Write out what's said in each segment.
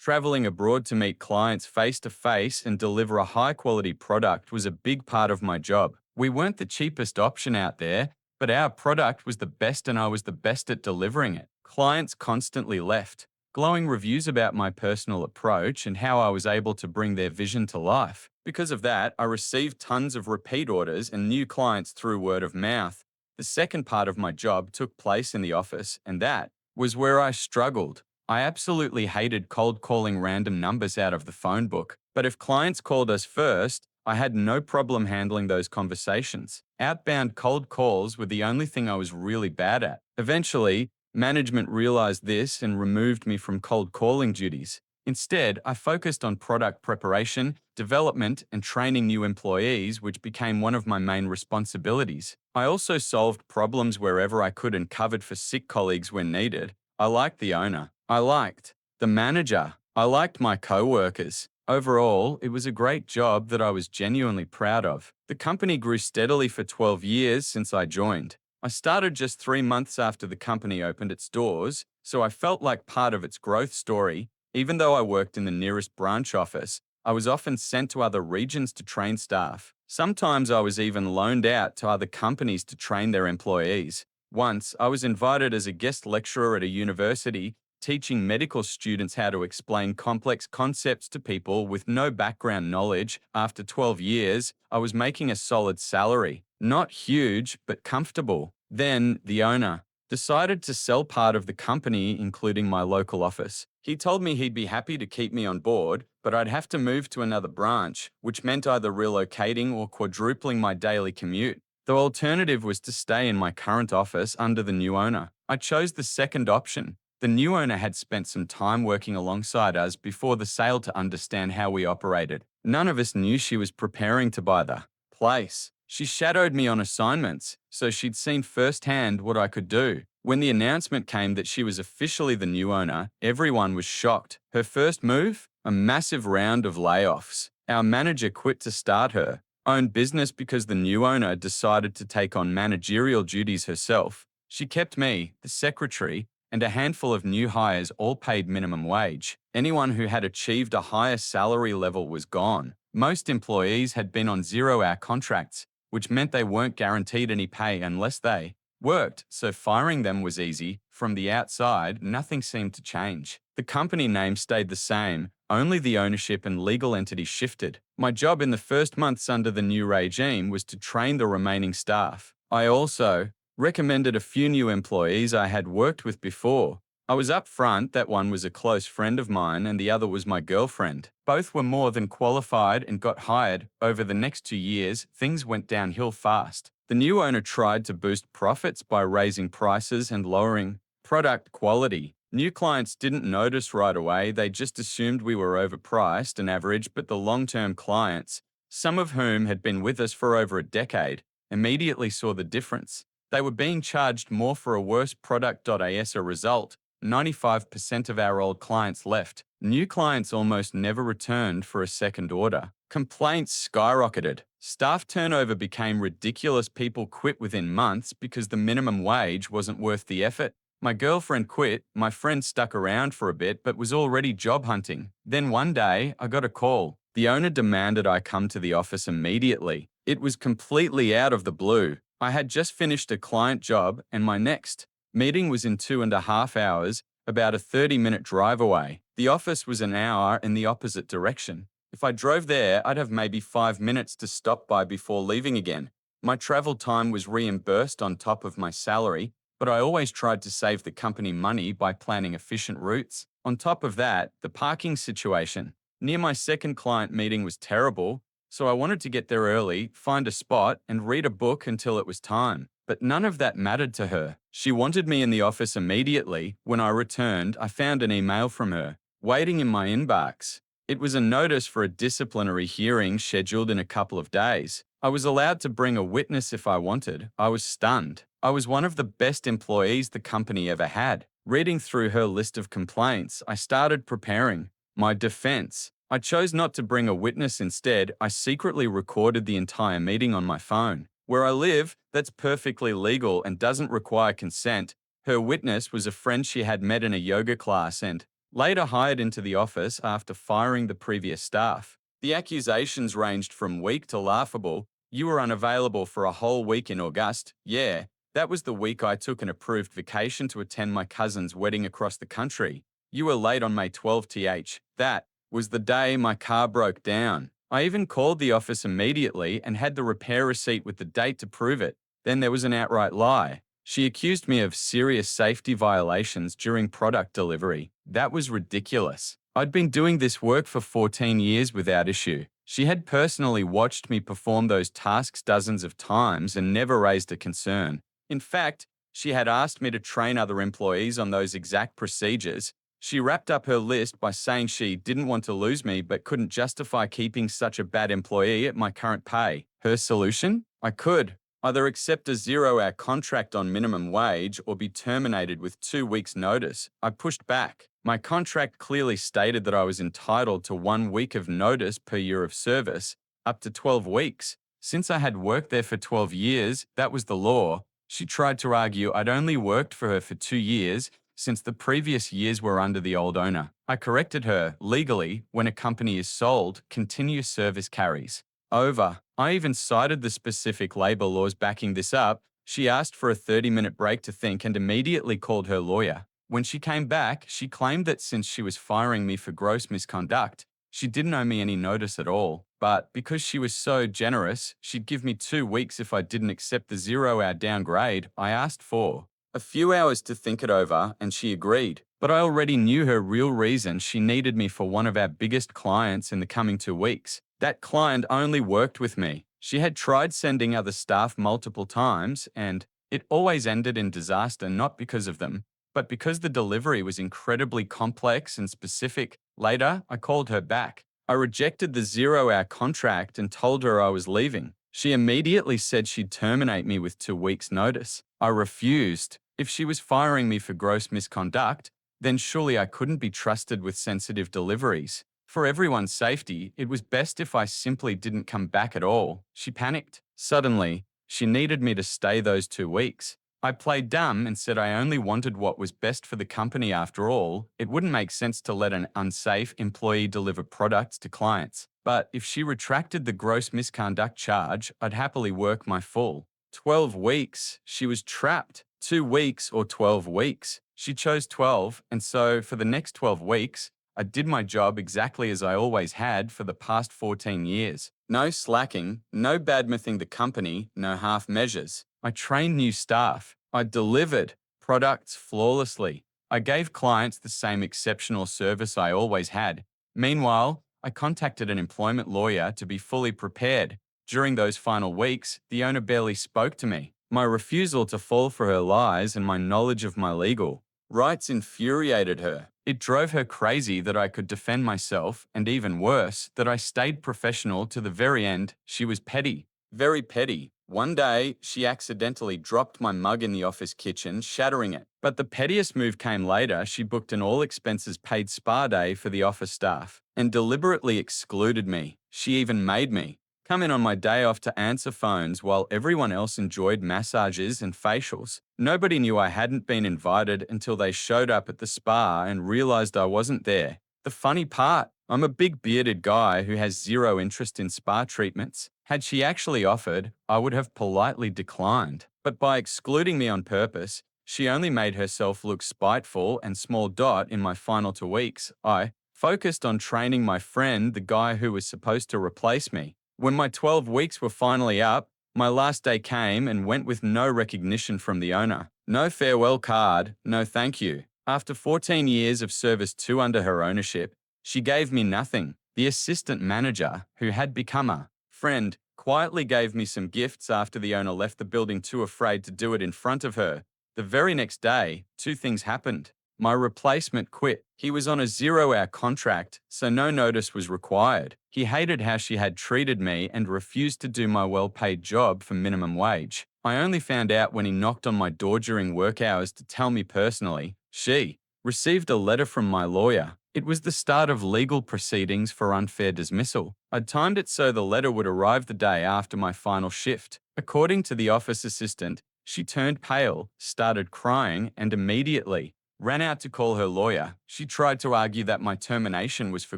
Traveling abroad to meet clients face to face and deliver a high quality product was a big part of my job. We weren't the cheapest option out there, but our product was the best and I was the best at delivering it. Clients constantly left, glowing reviews about my personal approach and how I was able to bring their vision to life. Because of that, I received tons of repeat orders and new clients through word of mouth. The second part of my job took place in the office, and that was where I struggled. I absolutely hated cold calling random numbers out of the phone book, but if clients called us first, I had no problem handling those conversations. Outbound cold calls were the only thing I was really bad at. Eventually, management realized this and removed me from cold calling duties. Instead, I focused on product preparation, development, and training new employees, which became one of my main responsibilities. I also solved problems wherever I could and covered for sick colleagues when needed. I liked the owner. I liked the manager. I liked my co-workers. Overall, it was a great job that I was genuinely proud of. The company grew steadily for 12 years since I joined. I started just 3 months after the company opened its doors, so I felt like part of its growth story. Even though I worked in the nearest branch office, I was often sent to other regions to train staff. Sometimes I was even loaned out to other companies to train their employees. Once, I was invited as a guest lecturer at a university, teaching medical students how to explain complex concepts to people with no background knowledge. After 12 years, I was making a solid salary. Not huge, but comfortable. Then, the owner decided to sell part of the company, including my local office. He told me he'd be happy to keep me on board, but I'd have to move to another branch, which meant either relocating or quadrupling my daily commute. The alternative was to stay in my current office under the new owner. I chose the second option. The new owner had spent some time working alongside us before the sale to understand how we operated. None of us knew she was preparing to buy the place. She shadowed me on assignments, so she'd seen firsthand what I could do. When the announcement came that she was officially the new owner, everyone was shocked. Her first move? A massive round of layoffs. Our manager quit to start her own business because the new owner decided to take on managerial duties herself. She kept me, the secretary, and a handful of new hires all paid minimum wage. Anyone who had achieved a higher salary level was gone. Most employees had been on 0-hour contracts, which meant they weren't guaranteed any pay unless they worked, so firing them was easy. From the outside, nothing seemed to change. The company name stayed the same, only the ownership and legal entity shifted. My job in the first months under the new regime was to train the remaining staff. I also recommended a few new employees I had worked with before. I was upfront that one was a close friend of mine and the other was my girlfriend. Both were more than qualified and got hired. Over the next 2 years, things went downhill fast. The new owner tried to boost profits by raising prices and lowering product quality. New clients didn't notice right away, they just assumed we were overpriced and average, but the long-term clients, some of whom had been with us for over a decade, immediately saw the difference. They were being charged more for a worse product. As a result, 95% of our old clients left. New clients almost never returned for a second order. Complaints skyrocketed. Staff turnover became ridiculous. People quit within months because the minimum wage wasn't worth the effort. My girlfriend quit. My friend stuck around for a bit but was already job hunting. Then one day, I got a call. The owner demanded I come to the office immediately. It was completely out of the blue. I had just finished a client job and my next meeting was in 2.5 hours, about a 30-minute drive away. The office was an hour in the opposite direction. If I drove there, I'd have maybe 5 minutes to stop by before leaving again. My travel time was reimbursed on top of my salary, but I always tried to save the company money by planning efficient routes. On top of that, the parking situation near my second client meeting was terrible, so I wanted to get there early, find a spot, and read a book until it was time. But none of that mattered to her. She wanted me in the office immediately. When I returned, I found an email from her, waiting in my inbox. It was a notice for a disciplinary hearing scheduled in a couple of days. I was allowed to bring a witness if I wanted. I was stunned. I was one of the best employees the company ever had. Reading through her list of complaints, I started preparing my defense. I chose not to bring a witness instead. I secretly recorded the entire meeting on my phone. Where I live, that's perfectly legal and doesn't require consent. Her witness was a friend she had met in a yoga class and later hired into the office after firing the previous staff. The accusations ranged from weak to laughable. You were unavailable for a whole week in August. Yeah, that was the week I took an approved vacation to attend my cousin's wedding across the country. You were late on May 12th. That was the day my car broke down. I even called the office immediately and had the repair receipt with the date to prove it. Then there was an outright lie. She accused me of serious safety violations during product delivery. That was ridiculous. I'd been doing this work for 14 years without issue. She had personally watched me perform those tasks dozens of times and never raised a concern. In fact, she had asked me to train other employees on those exact procedures. She wrapped up her list by saying she didn't want to lose me but couldn't justify keeping such a bad employee at my current pay. Her solution? I could either accept a 0-hour contract on minimum wage or be terminated with 2 weeks' notice. I pushed back. My contract clearly stated that I was entitled to 1 week of notice per year of service, up to 12 weeks. Since I had worked there for 12 years, that was the law. She tried to argue I'd only worked for her for 2 years, since the previous years were under the old owner. I corrected her. Legally, when a company is sold, continuous service carries over. I even cited the specific labor laws backing this up. She asked for a 30-minute break to think and immediately called her lawyer. When she came back, she claimed that since she was firing me for gross misconduct, she didn't owe me any notice at all. But because she was so generous, she'd give me 2 weeks if I didn't accept the 0-hour downgrade I asked for. A few hours to think it over, and she agreed. But I already knew her real reason. She needed me for one of our biggest clients in the coming 2 weeks. That client only worked with me. She had tried sending other staff multiple times, and it always ended in disaster, not because of them, but because the delivery was incredibly complex and specific. Later, I called her back. I rejected the 0-hour contract and told her I was leaving. She immediately said she'd terminate me with 2 weeks' notice. I refused. If she was firing me for gross misconduct, then surely I couldn't be trusted with sensitive deliveries. For everyone's safety, it was best if I simply didn't come back at all. She panicked. Suddenly, she needed me to stay those 2 weeks. I played dumb and said I only wanted what was best for the company after all. It wouldn't make sense to let an unsafe employee deliver products to clients. But if she retracted the gross misconduct charge, I'd happily work my full 12 weeks. She was trapped. 2 weeks or 12 weeks. She chose 12, and so for the next 12 weeks, I did my job exactly as I always had for the past 14 years. No slacking, no badmouthing the company, no half measures. I trained new staff. I delivered products flawlessly. I gave clients the same exceptional service I always had. Meanwhile, I contacted an employment lawyer to be fully prepared. During those final weeks, the owner barely spoke to me. My refusal to fall for her lies and my knowledge of my legal rights infuriated her. It drove her crazy that I could defend myself, and even worse, that I stayed professional to the very end. She was petty, very petty. One day, she accidentally dropped my mug in the office kitchen, shattering it. But the pettiest move came later. She booked an all-expenses-paid spa day for the office staff and deliberately excluded me. She even made me come in on my day off to answer phones while everyone else enjoyed massages and facials. Nobody knew I hadn't been invited until they showed up at the spa and realized I wasn't there. The funny part, I'm a big bearded guy who has zero interest in spa treatments. Had she actually offered, I would have politely declined. But by excluding me on purpose, she only made herself look spiteful and small dot. In my final 2 weeks, I focused on training my friend, the guy who was supposed to replace me. When my 12 weeks were finally up, my last day came and went with no recognition from the owner. No farewell card, no thank you. After 14 years of service to under her ownership, she gave me nothing. The assistant manager, who had become a friend, quietly gave me some gifts after the owner left the building too afraid to do it in front of her. The very next day, 2 things happened. My replacement quit. He was on a 0-hour contract, so no notice was required. He hated how she had treated me and refused to do my well-paid job for minimum wage. I only found out when he knocked on my door during work hours to tell me personally. She received a letter from my lawyer. It was the start of legal proceedings for unfair dismissal. I'd timed it so the letter would arrive the day after my final shift. According to the office assistant, she turned pale, started crying, and immediately ran out to call her lawyer. She tried to argue that my termination was for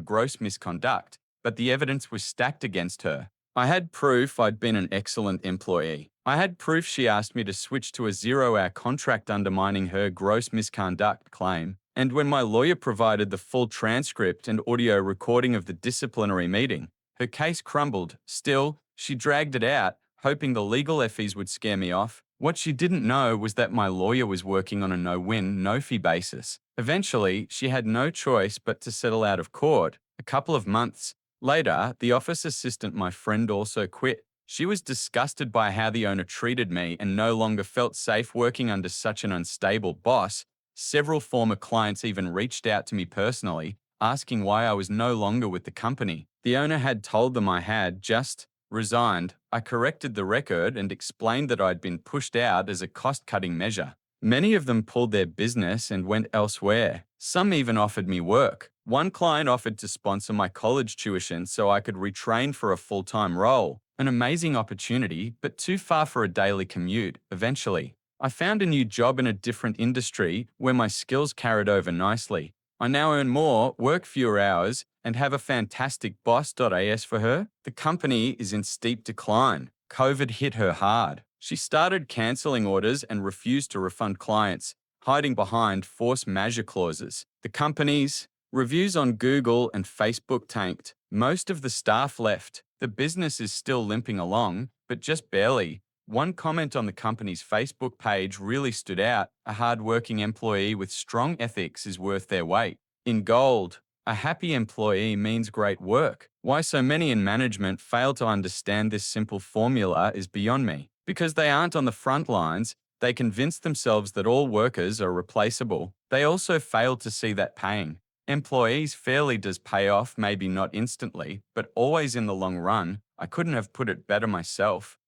gross misconduct, but the evidence was stacked against her. I had proof I'd been an excellent employee. I had proof she asked me to switch to a 0-hour contract undermining her gross misconduct claim. And when my lawyer provided the full transcript and audio recording of the disciplinary meeting, her case crumbled. Still, she dragged it out, hoping the legal fees would scare me off. What she didn't know was that my lawyer was working on a no-win, no-fee basis. Eventually, she had no choice but to settle out of court. A couple of months later, the office assistant my friend also quit. She was disgusted by how the owner treated me and no longer felt safe working under such an unstable boss. Several former clients even reached out to me personally, asking why I was no longer with the company. The owner had told them I had just resigned. I corrected the record and explained that I'd been pushed out as a cost-cutting measure. Many of them pulled their business and went elsewhere. Some even offered me work. One client offered to sponsor my college tuition so I could retrain for a full-time role. An amazing opportunity, but too far for a daily commute, eventually. I found a new job in a different industry where my skills carried over nicely. I now earn more, work fewer hours, and have a fantastic boss. As for her, the company is in steep decline. COVID hit her hard. She started cancelling orders and refused to refund clients, hiding behind force majeure clauses. The company's reviews on Google and Facebook tanked. Most of the staff left. The business is still limping along, but just barely. One comment on the company's Facebook page really stood out. A hard-working employee with strong ethics is worth their weight in gold. A happy employee means great work. Why so many in management fail to understand this simple formula is beyond me. Because they aren't on the front lines, they convince themselves that all workers are replaceable. They also fail to see that paying employees fairly does pay off, maybe not instantly, but always in the long run. I couldn't have put it better myself.